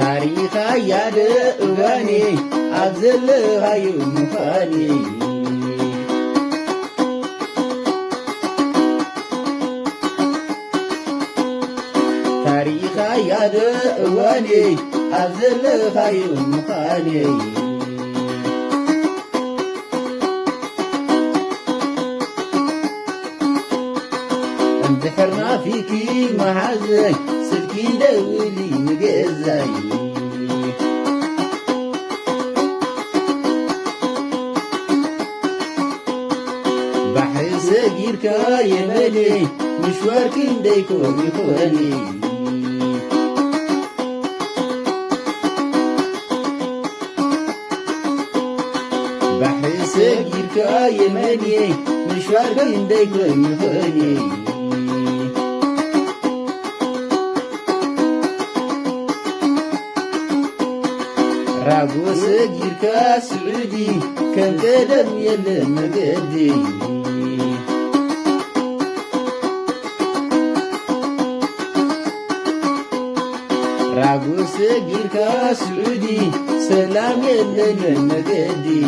ታሪኻ ያደእዋኒ ኣብ ዘለኻዮ ምዃኒ ታሪኻ ያደእዋኒ ኣብ ዘለኻዮ ምዃኒ እንድሕርና ፊኪ መሓዘይ ስልኪ ደውሊ ንገዛይ ባሕሪ ሰጊርካ የመኒ ምሽዋር ክንደይኮን ይኾኒ ባሕሪ ሰጊርካ የመኒ ምሽዋር ክንደይኮን ይኾኒ راقو سجيركا سعودي كم قدم يلا مقدي راقو سجيركا سعودي سلام يلا مقدي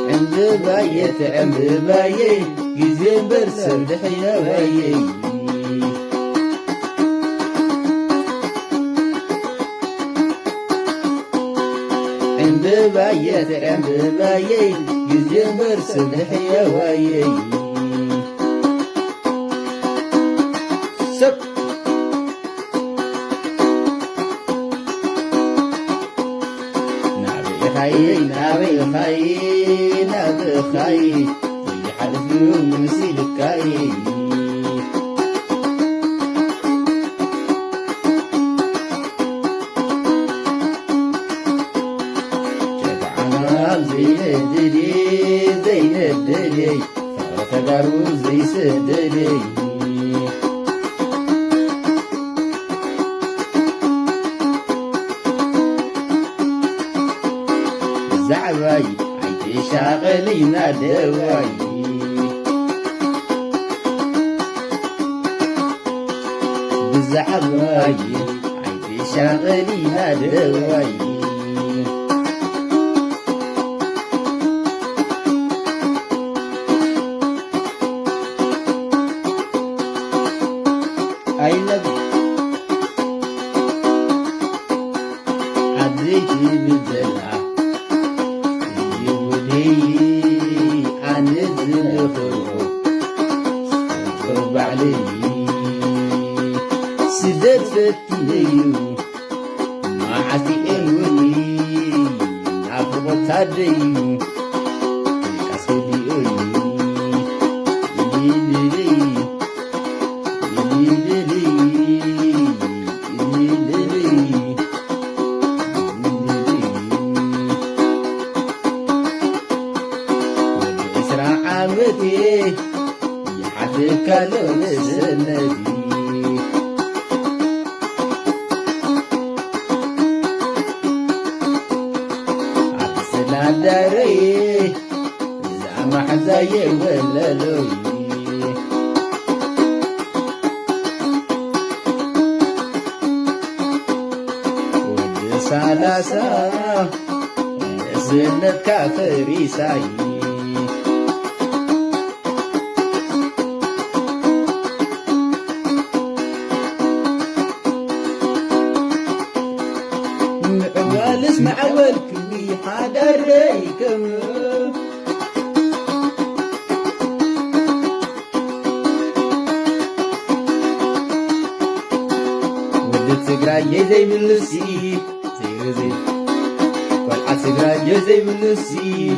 عند بايت عند بايت جزين برسل دحيا بايت عند بايت جزين برسل دحيا بايت سب نابي خاي حلف يوم مسيلكاي جدعنا زي ندلي فتقارو زي سدلي زعواي عيدي شاغلينا دواي زعواي عيدي شاغلينا دواي أي نبي عديتي بالدلع يودي عن الزلخو قرب علي سدد فتنيو ما عسي الولي عفو تاديو كاسولي عامتي يحدك لون الزندي داري زعما حزاي ولا لوي ود سالاسا زنت كافري ساي اسمع والكبي حدريكم ودت سقراي زي بالنسي زي والعسقراي زي بالنسي